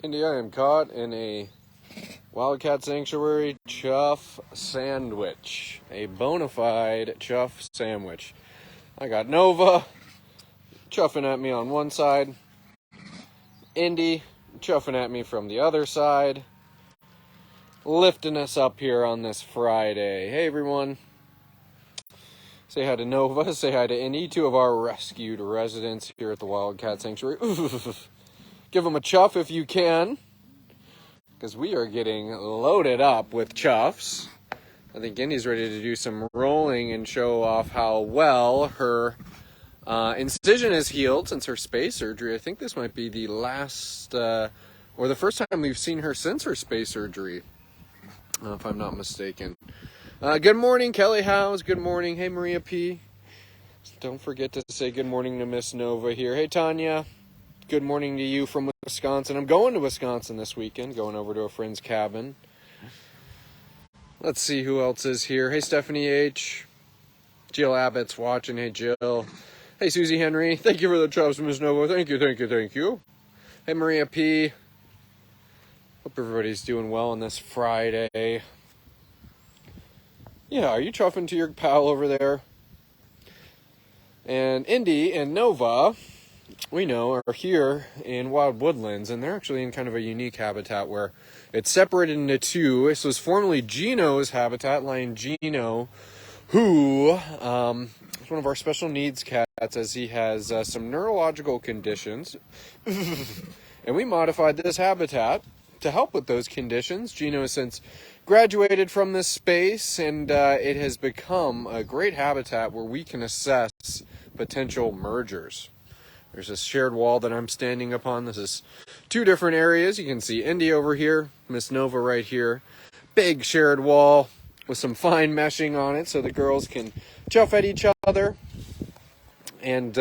Indy, I am caught in a Wildcat Sanctuary chuff sandwich. A bona fide chuff sandwich. I got Nova chuffing at me on one side. Indy chuffing at me from the other side. Lifting us up here on this Friday. Hey everyone. Say hi to Nova, say hi to Indy, two of our rescued residents here at the Wildcat Sanctuary. Give them a chuff if you can, because we are getting loaded up with chuffs. I think Indy's ready to do some rolling and show off how well her incision is healed since her space surgery. I think this might be the last, or the first time we've seen her since her space surgery, if I'm not mistaken. Good morning, Kelly Howes. Good morning. Hey, Maria P. Don't forget to say good morning to Miss Nova here. Hey, Tanya. Good morning to you from Wisconsin. I'm going to Wisconsin this weekend, going over to a friend's cabin. Let's see who else is here. Hey, Stephanie H. Jill Abbott's watching. Hey, Jill. Hey, Susie Henry. Thank you for the chuffs, Miss Nova. Thank you, thank you, thank you. Hey, Maria P. Hope everybody's doing well on this Friday. Yeah, are you chuffing to your pal over there? And Indy and Nova, we know, are here in Wild Woodlands, and they're actually in kind of a unique habitat where it's separated into two. This was formerly Gino's habitat, lion Gino, who is one of our special needs cats as he has some neurological conditions. And we modified this habitat to help with those conditions. Gino has since graduated from this space, and it has become a great habitat where we can assess potential mergers. There's this shared wall that I'm standing upon. This is two different areas. You can see Indy over here, Miss Nova right here. Big shared wall with some fine meshing on it so the girls can chuff at each other. And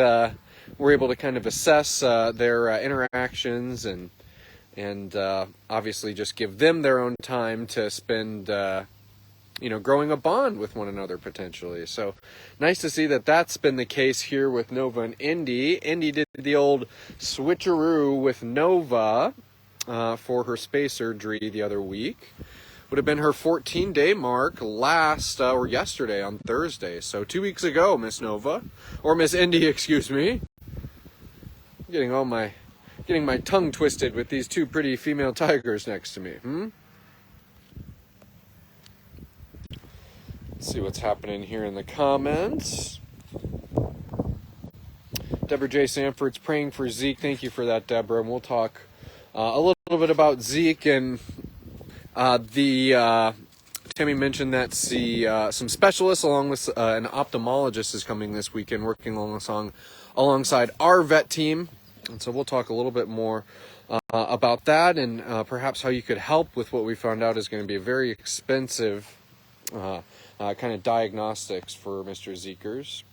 we're able to kind of assess their interactions and obviously just give them their own time to spend, growing a bond with one another potentially. So nice to see that that's been the case here with Nova and Indy. Indy did the old switcheroo with Nova for her space surgery the other week. Would have been her 14-day mark yesterday on Thursday. So 2 weeks ago, Miss Nova, or Miss Indy, excuse me. I'm getting my tongue twisted with these two pretty female tigers next to me. Let's see what's happening here in the comments. Deborah J. Sanford's praying for Zeke. Thank you for that, Deborah. And we'll talk a little bit about Zeke. And Tammy mentioned that some specialists along with an ophthalmologist is coming this weekend, working alongside our vet team. And so we'll talk a little bit more about that and perhaps how you could help with what we found out is going to be a very expensive kind of diagnostics for Mr. Zekers.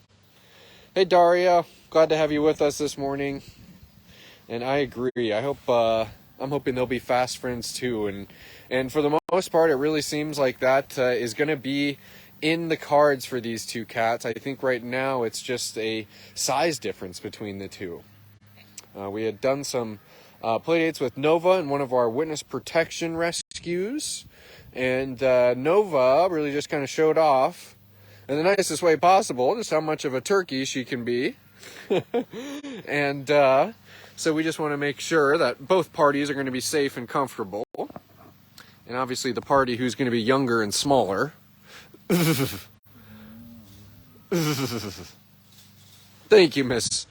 Hey, Daria. Glad to have you with us this morning. And I agree. I'm hoping they'll be fast friends too. And for the most part, it really seems like that is going to be in the cards for these two cats. I think right now it's just a size difference between the two. We had done some play dates with Nova in one of our witness protection rescues. And Nova really just kind of showed off in the nicest way possible just how much of a turkey she can be. And so we just want to make sure that both parties are going to be safe and comfortable. And obviously the party who's going to be younger and smaller. Thank you, Miss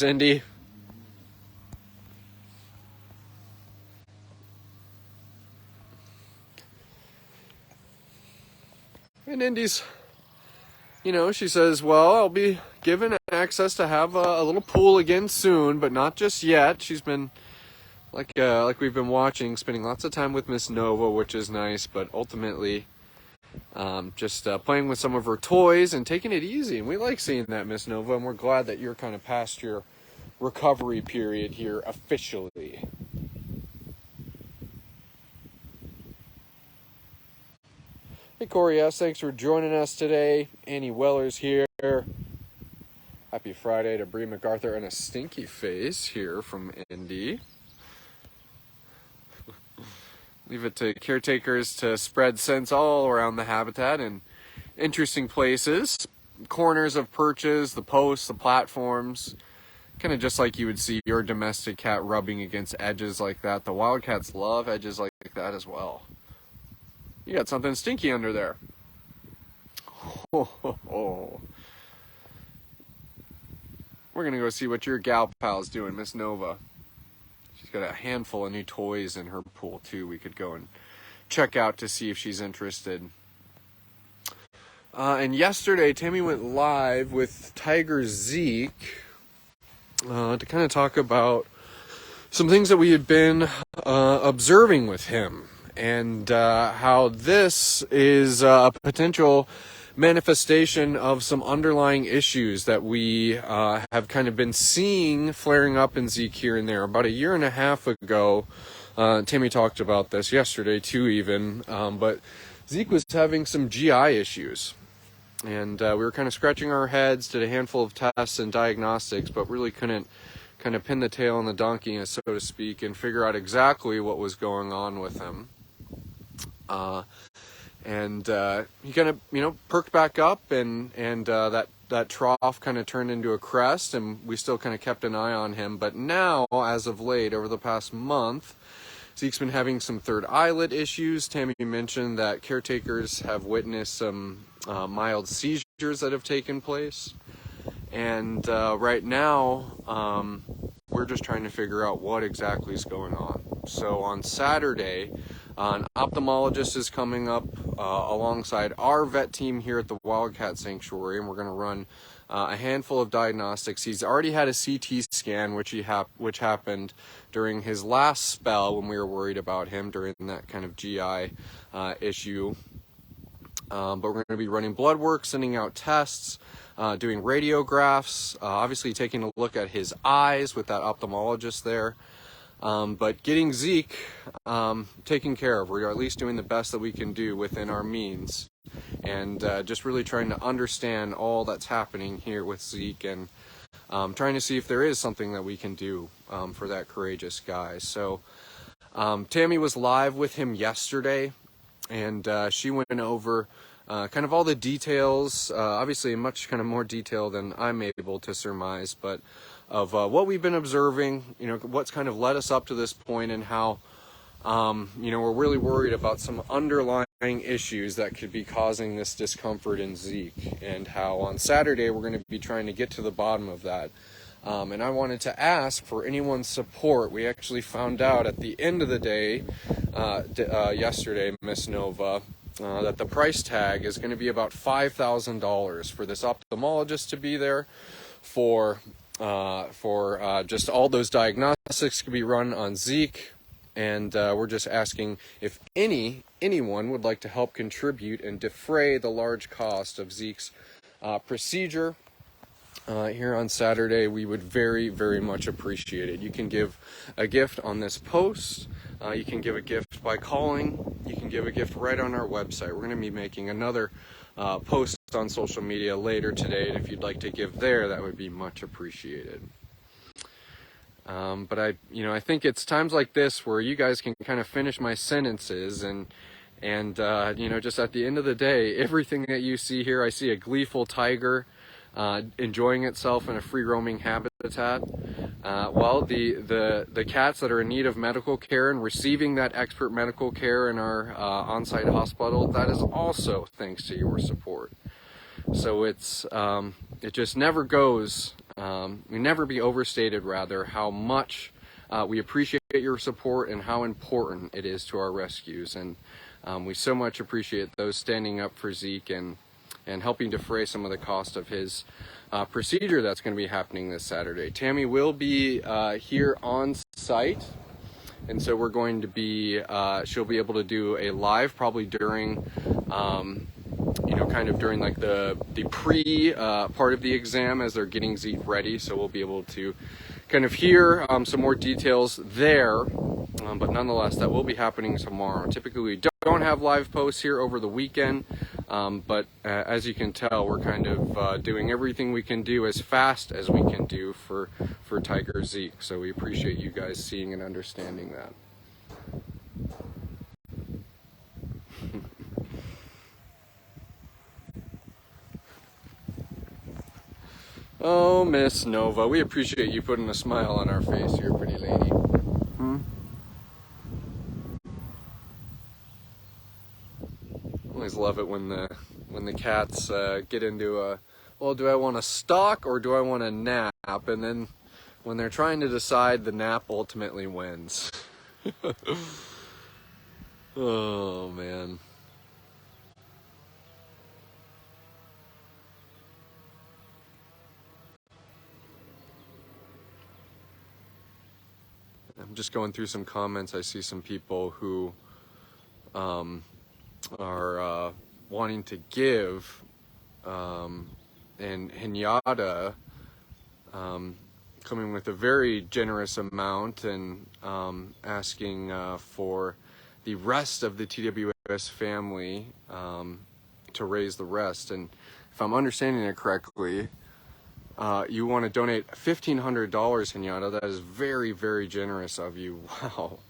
Indy. And Indy's, she says, well, I'll be given access to have a little pool again soon, but not just yet. She's been, like we've been watching, spending lots of time with Miss Nova, which is nice, but ultimately just playing with some of her toys and taking it easy. And we like seeing that, Miss Nova, and we're glad that you're kind of past your recovery period here officially. Hey Corey, yes, thanks for joining us today. Annie Weller's here. Happy Friday to Bree MacArthur and a stinky face here from Indy. Leave it to caretakers to spread scents all around the habitat in interesting places. Corners of perches, the posts, the platforms. Kind of just like you would see your domestic cat rubbing against edges like that. The Wildcats love edges like that as well. You got something stinky under there. Oh. We're gonna go see what your gal pal's doing, Miss Nova. She's got a handful of new toys in her pool too. We could go and check out to see if she's interested. And yesterday, Tammy went live with Tiger Zeke to kind of talk about some things that we had been observing with him. And how this is a potential manifestation of some underlying issues that we have kind of been seeing flaring up in Zeke here and there. About a year and a half ago, Tammy talked about this yesterday too even, but Zeke was having some GI issues. And we were kind of scratching our heads, did a handful of tests and diagnostics, but really couldn't kind of pin the tail on the donkey, so to speak, and figure out exactly what was going on with him. He kind of, perked back up and that trough kind of turned into a crest, and we still kind of kept an eye on him. But now, as of late, over the past month, Zeke's been having some third eyelid issues. Tammy mentioned that caretakers have witnessed some mild seizures that have taken place. And right now, we're just trying to figure out what exactly is going on. So on Saturday, an ophthalmologist is coming up alongside our vet team here at the Wildcat Sanctuary, and we're going to run a handful of diagnostics. He's already had a CT scan, which happened during his last spell when we were worried about him during that kind of GI issue. But we're going to be running blood work, sending out tests, doing radiographs, obviously taking a look at his eyes with that ophthalmologist there. But getting Zeke taken care of. We're at least doing the best that we can do within our means. And just really trying to understand all that's happening here with Zeke, and trying to see if there is something that we can do for that courageous guy. So Tammy was live with him yesterday, and she went over kind of all the details, obviously in much kind of more detail than I'm able to surmise, but of what we've been observing, what's kind of led us up to this point, and how, we're really worried about some underlying issues that could be causing this discomfort in Zeke, and how on Saturday we're going to be trying to get to the bottom of that. And I wanted to ask for anyone's support. We actually found out at the end of the day, yesterday, Miss Nova, that the price tag is going to be about $5,000 for this ophthalmologist to be there, for just all those diagnostics can be run on Zeke, and we're just asking if anyone would like to help contribute and defray the large cost of Zeke's procedure here on Saturday. We would very, very much appreciate it. You can give a gift on this post. You can give a gift by calling. You can give a gift right on our website. We're going to be making another post on social media later today, and if you'd like to give there, that would be much appreciated. But I think it's times like this where you guys can kind of finish my sentences, and just at the end of the day, everything that you see here, I see a gleeful tiger enjoying itself in a free-roaming habitat. Well, the cats that are in need of medical care and receiving that expert medical care in our on-site hospital, that is also thanks to your support. So it just never goes, we never be overstated rather, how much we appreciate your support and how important it is to our rescues. And we so much appreciate those standing up for Zeke and helping defray some of the cost of his procedure that's going to be happening this Saturday. Tammy will be here on site, and so we're going to be, she'll be able to do a live probably during, kind of during like the pre part of the exam as they're getting Zeke ready, so we'll be able to kind of hear some more details there, but nonetheless, that will be happening tomorrow. Typically we don't have live posts here over the weekend, but as you can tell, we're kind of doing everything we can do as fast as we can do for Tiger Zeke. So we appreciate you guys seeing and understanding that. Oh, Miss Nova, we appreciate you putting a smile on our face here, pretty lady. Always love it when the cats get into a, well, do I want to stalk or do I want to nap? And then when they're trying to decide, the nap ultimately wins. Oh, man. I'm just going through some comments. I see some people who are wanting to give, and Hinata coming with a very generous amount and asking for the rest of the TWS family to raise the rest. And if I'm understanding it correctly, you want to donate $1,500, Hinata. That is very, very generous of you. Wow.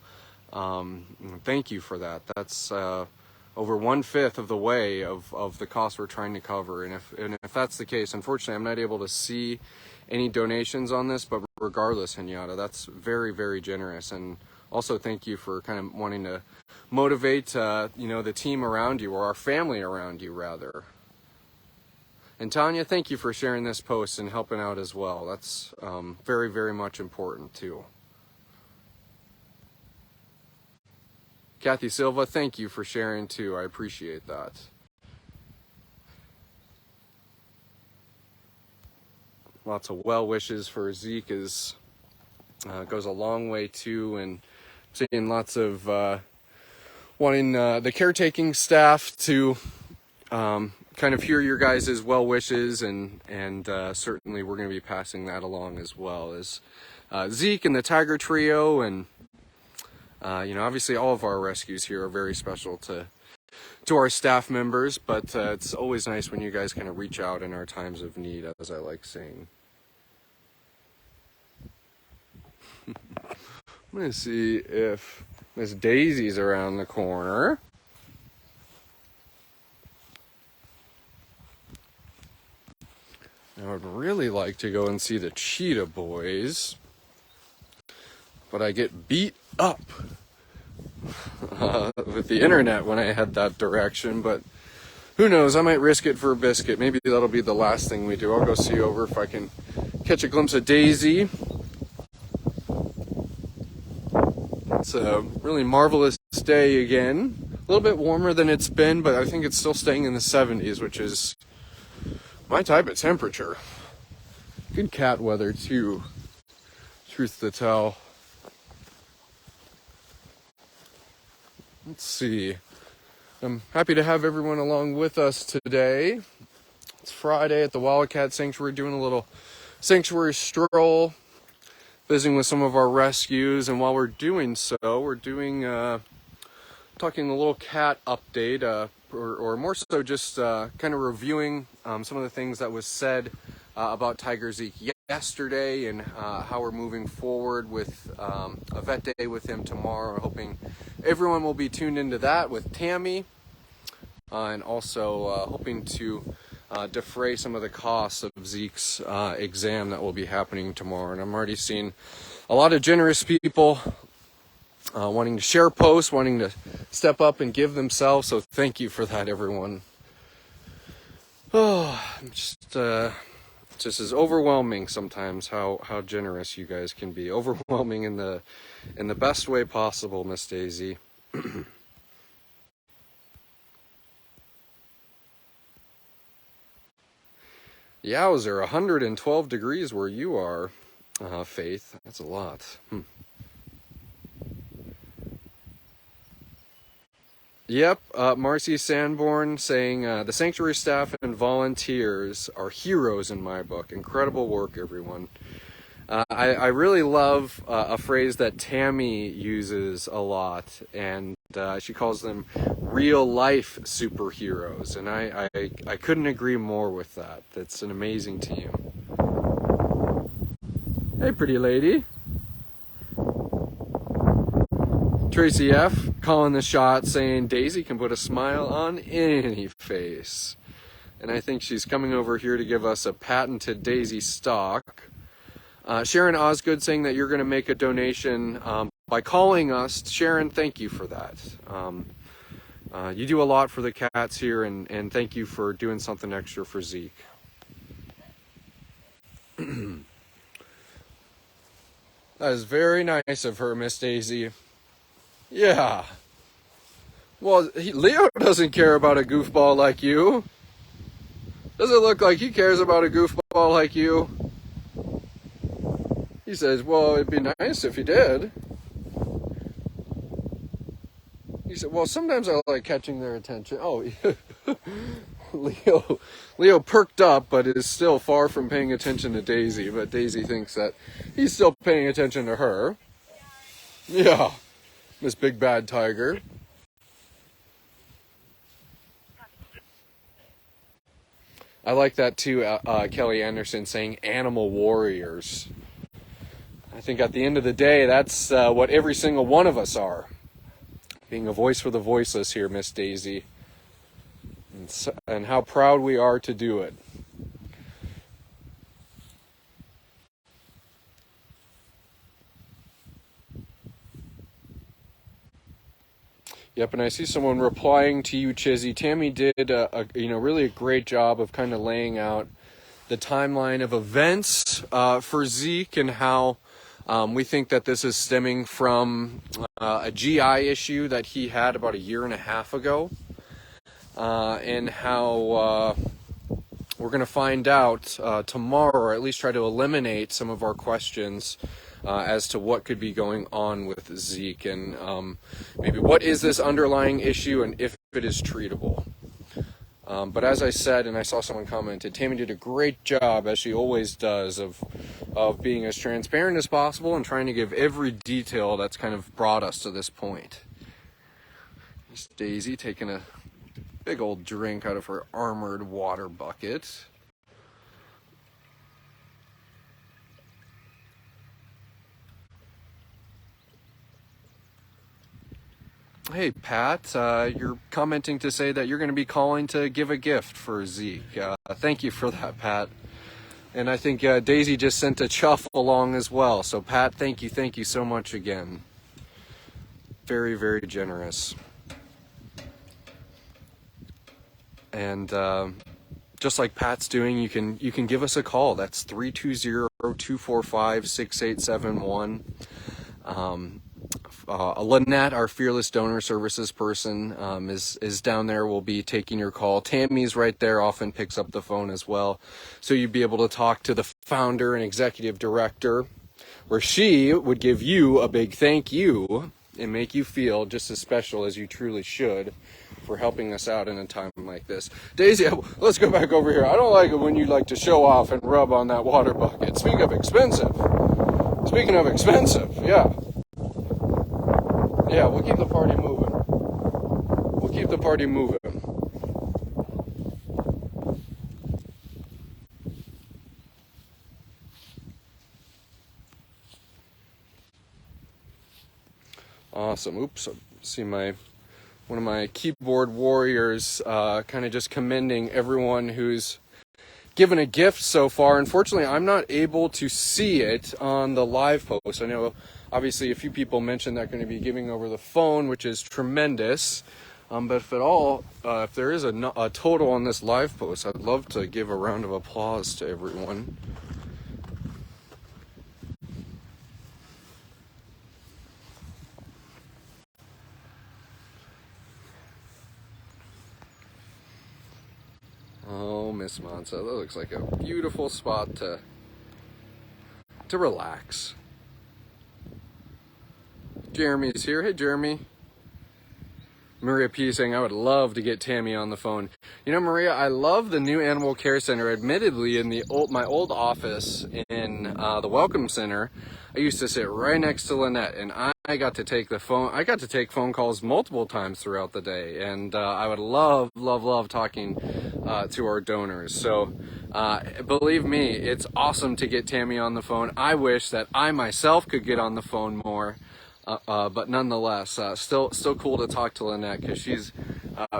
Thank you for that. That's over 1/5 of the way of the cost we're trying to cover. And if that's the case, unfortunately, I'm not able to see any donations on this, but regardless, Hinata, that's very, very generous. And also thank you for kind of wanting to motivate, the team around you, or our family around you, rather. And Tanya, thank you for sharing this post and helping out as well. That's very, very much important too. Kathy Silva, thank you for sharing too. I appreciate that. Lots of well wishes for Zeke goes a long way too, and seeing lots of wanting the caretaking staff to kind of hear your guys' well wishes, and certainly we're going to be passing that along as well as Zeke and the Tiger Trio, and obviously all of our rescues here are very special to our staff members, but it's always nice when you guys kind of reach out in our times of need, as I like saying. I'm going to see if Miss Daisy's around the corner. I would really like to go and see the Cheetah Boys, but I get beat up with the internet when I head that direction. But who knows, I might risk it for a biscuit. Maybe that'll be the last thing we do. I'll go see over if I can catch a glimpse of Daisy. It's a really marvelous day again. A little bit warmer than it's been, but I think it's still staying in the 70s, which is my type of temperature. Good cat weather too, truth to tell. Let's see. I'm happy to have everyone along with us today. It's Friday at the Wildcat Sanctuary, doing a little sanctuary stroll, visiting with some of our rescues. And while we're doing so, we're doing talking a little cat update, or more so just kind of reviewing some of the things that was said about Tiger Zeke yesterday, and how we're moving forward with a vet day with him tomorrow. We're hoping everyone will be tuned into that with Tammy, and also hoping to defray some of the costs of Zeke's exam that will be happening tomorrow. And I'm already seeing a lot of generous people wanting to share posts, wanting to step up and give themselves. So thank you for that, everyone. Oh, just is overwhelming sometimes how generous you guys can be. Overwhelming in the best way possible, Miss Daisy. Yowzer, 112 degrees where you are, Faith. That's a lot. Yep, Marcy Sanborn saying, the sanctuary staff and volunteers are heroes in my book. Incredible work, everyone. I really love a phrase that Tammy uses a lot, and she calls them real life superheroes, and I couldn't agree more with that. That's an amazing team. Hey, pretty lady. Tracy F. calling the shot, saying Daisy can put a smile on any face. And I think she's coming over here to give us a patented Daisy stock. Sharon Osgood saying that you're going to make a donation by calling us. Sharon, thank you for that. You do a lot for the cats here, and thank you for doing something extra for Zeke. That is very nice of her, Miss Daisy. Yeah. Well, Leo doesn't care about a goofball like you. Doesn't look like he cares about a goofball like you. He says, well, it'd be nice if he did. He said, well, sometimes I like catching their attention. Oh, Leo perked up, but is still far from paying attention to Daisy. But Daisy thinks that he's still paying attention to her. Yeah, Miss Big Bad Tiger. I like that too, Kelly Anderson saying animal warriors. I think at the end of the day, that's what every single one of us are. Being a voice for the voiceless here, Miss Daisy. And how proud we are to do it. Yep, and I see someone replying to you, Chizzy. Tammy did really a great job of kind of laying out the timeline of events for Zeke, and how we think that this is stemming from a GI issue that he had about a year and a half ago, and how we're going to find out tomorrow, or at least try to eliminate some of our questions as to what could be going on with Zeke, and maybe what is this underlying issue and if it is treatable. But as I said, and I saw someone commented, Tammy did a great job, as she always does, of being as transparent as possible and trying to give every detail that's kind of brought us to this point. There's Daisy taking a big old drink out of her armored water bucket. Hey, Pat, you're commenting to say that you're going to be calling to give a gift for Zeke. Thank you for that, Pat. And I think Daisy just sent a chuff along as well. So, Pat, thank you so much again. Very, very generous. And just like Pat's doing, you can give us a call. That's 320-245-6871. Lynette, our fearless donor services person, is down there. Will be taking your call. Tammy's right there, often picks up the phone as well. So you'd be able to talk to the founder and executive director, where she would give you a big thank you and make you feel just as special as you truly should for helping us out in a time like this. Daisy, let's go back over here. I don't like it when you like to show off and rub on that water bucket. Speaking of expensive, yeah, we'll keep the party moving. Awesome. Oops, I see one of my keyboard warriors kind of just commending everyone who's given a gift so far. Unfortunately, I'm not able to see it on the live post. I know obviously a few people mentioned they're going to be giving over the phone, which is tremendous. But if there is a total on this live post, I'd love to give a round of applause to everyone. Oh, Miss Monza, that looks like a beautiful spot to relax. Jeremy's here. Hey, Jeremy. Maria P saying, I would love to get Tammy on the phone. You know, Maria, I love the new animal care center. Admittedly, in my old office in the Welcome Center, I used to sit right next to Lynette, and I got to take phone calls multiple times throughout the day, and I would love talking to our donors. So believe me, it's awesome to get Tammy on the phone. I wish that I myself could get on the phone more. But nonetheless, still cool to talk to Lynette, because she's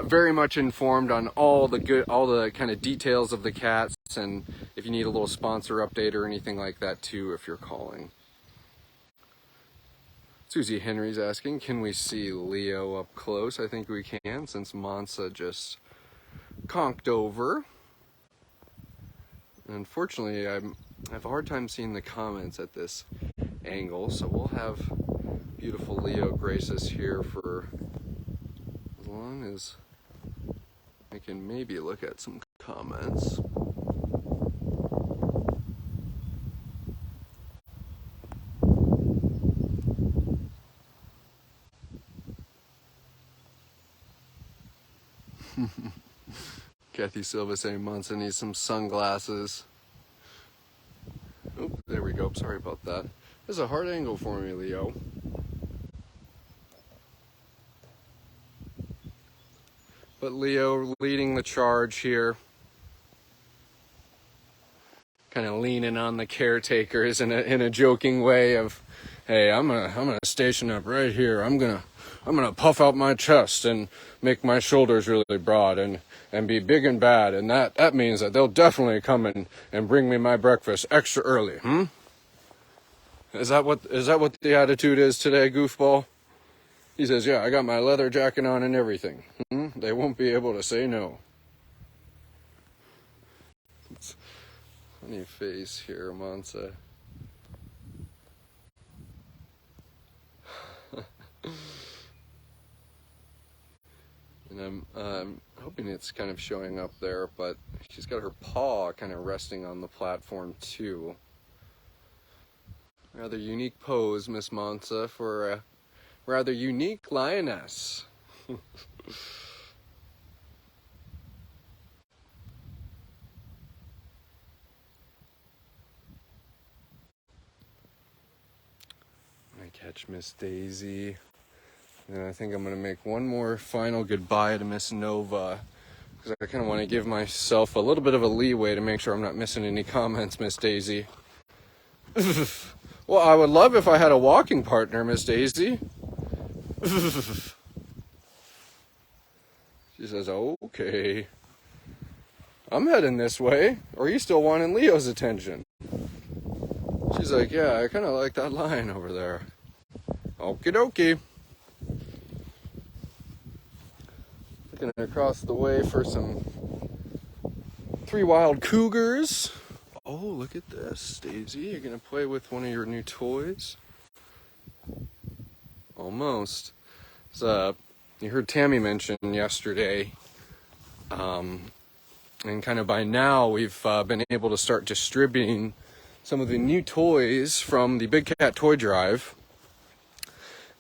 very much informed on all the kind of details of the cats, and if you need a little sponsor update or anything like that too, if you're calling. Susie Henry's asking, can we see Leo up close? I think we can, since Mansa just conked over. Unfortunately, I have a hard time seeing the comments at this angle, so we'll have beautiful Leo grace us here for as long as I can maybe look at some comments. Kathy Silva saying Monsa needs some sunglasses. Oh, there we go. Sorry about that. This is a hard angle for me, Leo. But Leo leading the charge here. Kind of leaning on the caretakers in a joking way of, hey, I'm gonna station up right here. I'm gonna puff out my chest and make my shoulders really broad and be big and bad, and that means that they'll definitely come in and bring me my breakfast extra early. Is that what the attitude is today, goofball? He says, yeah, I got my leather jacket on and everything. They won't be able to say no. It's funny face here, Mansa. And I'm hoping it's kind of showing up there, but she's got her paw kind of resting on the platform too. Rather unique pose, Miss Mansa, for a rather unique lioness. I catch Miss Daisy. And I think I'm going to make one more final goodbye to Miss Nova, because I kind of want to give myself a little bit of a leeway to make sure I'm not missing any comments, Miss Daisy. Well, I would love if I had a walking partner, Miss Daisy. She says, okay. I'm heading this way. Or are you still wanting Leo's attention? She's like, yeah, I kind of like that line over there. Okie dokie. Looking across the way for some 3 wild cougars. Oh, look at this, Daisy. You're going to play with one of your new toys? Almost. So, you heard Tammy mention yesterday, and kind of by now we've been able to start distributing some of the new toys from the Big Cat Toy Drive.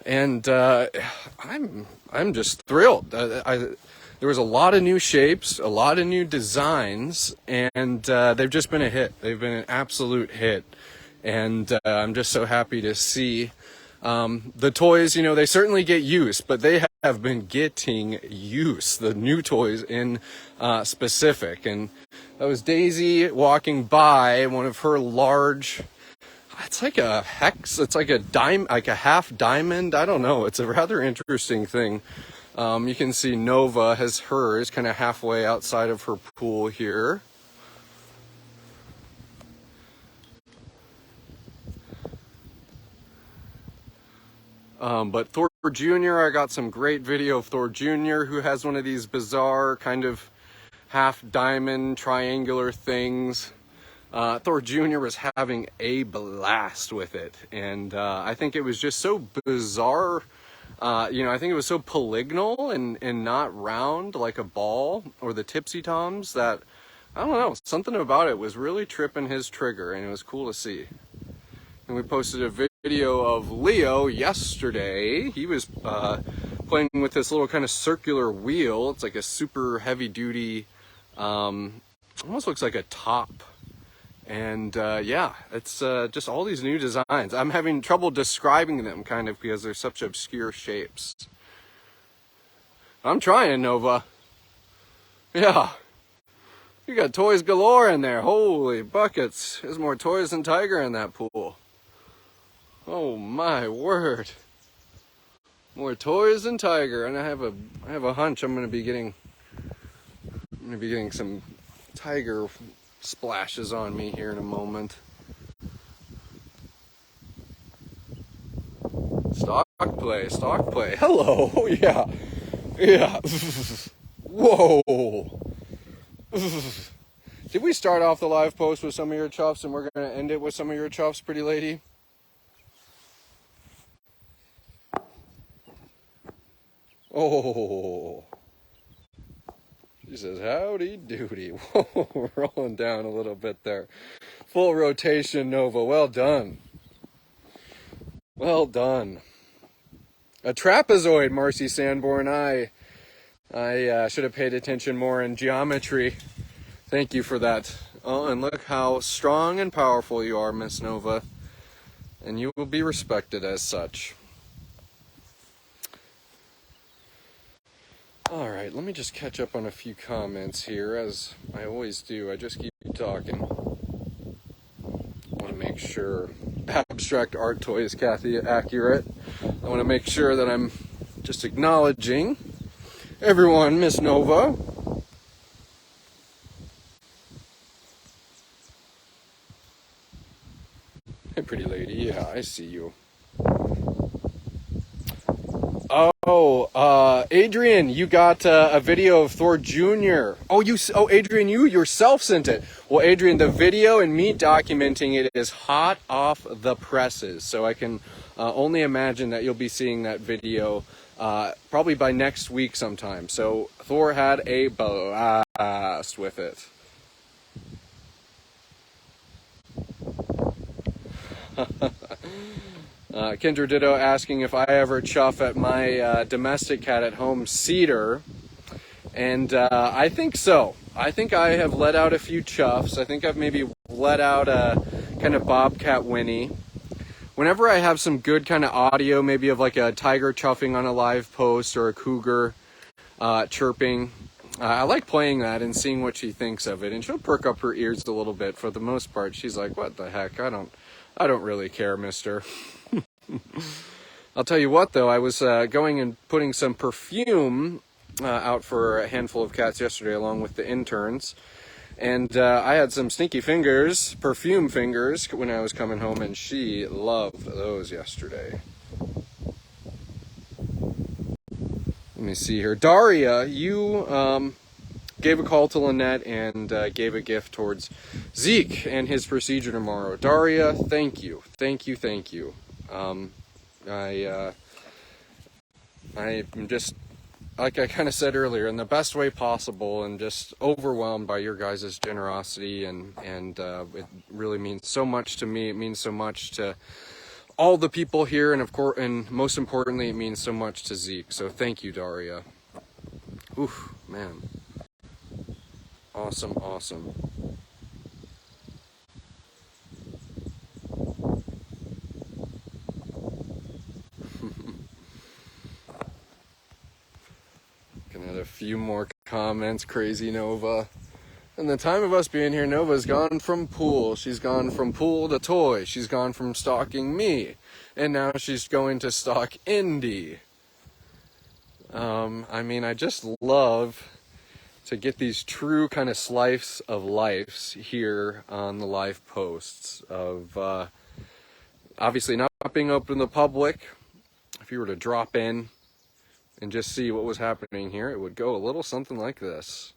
And I'm just thrilled. There was a lot of new shapes, a lot of new designs, and they've just been a hit. They've been an absolute hit, and I'm just so happy to see the toys. You know, they certainly get use, but they have been getting use. The new toys in specific, and that was Daisy walking by one of her large. It's like a hex. It's like a half diamond. I don't know. It's a rather interesting thing. You can see Nova has hers kind of halfway outside of her pool here. But Thor Jr., I got some great video of Thor Jr., who has one of these bizarre kind of half diamond triangular things. Thor Jr. was having a blast with it, and I think it was just so bizarre. I think it was so polygonal and not round like a ball or the Tipsy Toms that, I don't know, something about it was really tripping his trigger, and it was cool to see. And we posted a video of Leo yesterday. He was playing with this little kind of circular wheel. It's like a super heavy duty, almost looks like a top. And yeah, it's just all these new designs. I'm having trouble describing them kind of because they're such obscure shapes. I'm trying, Nova. Yeah. You got toys galore in there. Holy buckets. There's more toys than Tiger in that pool. Oh my word. More toys than Tiger. And I have a hunch I'm gonna be getting some Tiger splashes on me here in a moment. Stock play. Hello. Yeah. Yeah. Whoa. Did we start off the live post with some of your chuffs and we're going to end it with some of your chuffs, pretty lady? Oh. She says, howdy doody. Whoa, rolling down a little bit there. Full rotation, Nova. Well done. Well done. A trapezoid, Marcy Sanborn. I should have paid attention more in geometry. Thank you for that. Oh, and look how strong and powerful you are, Miss Nova. And you will be respected as such. All right, let me just catch up on a few comments here, as I always do. I just keep talking. I want to make sure abstract art toys, Kathy, accurate. I want to make sure that I'm just acknowledging everyone, Miss Nova. Hey, pretty lady. Yeah, I see you. Oh, Adrian, you got a video of Thor Jr. Oh, Adrian, you yourself sent it. Well, Adrian, the video and me documenting it is hot off the presses. So I can only imagine that you'll be seeing that video probably by next week sometime. So Thor had a blast with it. Kendra Ditto asking if I ever chuff at my domestic cat at home, Cedar. And I think so. I think I have let out a few chuffs. I think I've maybe let out a kind of bobcat whinny. Whenever I have some good kind of audio, maybe of like a tiger chuffing on a live post or a cougar chirping, I like playing that and seeing what she thinks of it. And she'll perk up her ears a little bit. For the most part, she's like, what the heck? I don't really care, mister. I'll tell you what, though, I was going and putting some perfume out for a handful of cats yesterday along with the interns. And I had some stinky fingers, perfume fingers, when I was coming home, and she loved those yesterday. Let me see here. Daria, you gave a call to Lynette and gave a gift towards Zeke and his procedure tomorrow. Daria, thank you. Thank you, thank you. I'm just, like I kind of said earlier, in the best way possible, and just overwhelmed by your guys' generosity, and it really means so much to me. It means so much to all the people here, and of course, and most importantly, it means so much to Zeke. So thank you, Daria. Oof, man. Awesome, awesome. Gonna add a few more comments. Crazy Nova. In the time of us being here, Nova's gone from pool. She's gone from pool to toy. She's gone from stalking me. And now she's going to stalk Indy. I mean, I just love to get these true kind of slice of lives here on the live posts of obviously not being open to the public. If you were to drop in and just see what was happening here, it would go a little something like this.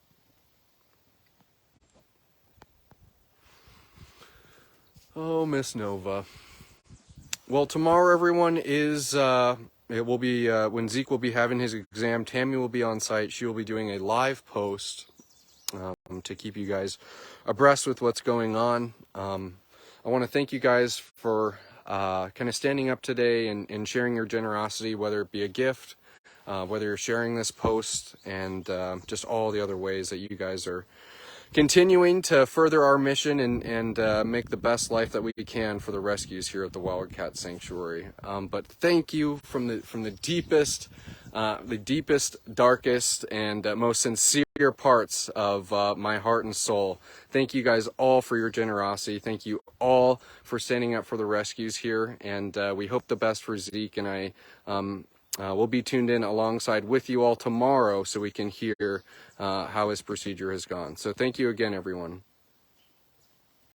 Oh, Miss Nova. Well, tomorrow, everyone, is it will be when Zeke will be having his exam. Tammy will be on site. She will be doing a live post to keep you guys abreast with what's going on. I want to thank you guys for kind of standing up today and sharing your generosity, whether it be a gift, whether you're sharing this post and just all the other ways that you guys are continuing to further our mission and make the best life that we can for the rescues here at the Wildcat Sanctuary. But thank you from the deepest, darkest, and most sincere parts of my heart and soul. Thank you guys all for your generosity. Thank you all for standing up for the rescues here, and we hope the best for Zeke and I. We'll be tuned in alongside with you all tomorrow so we can hear how his procedure has gone. So thank you again, everyone.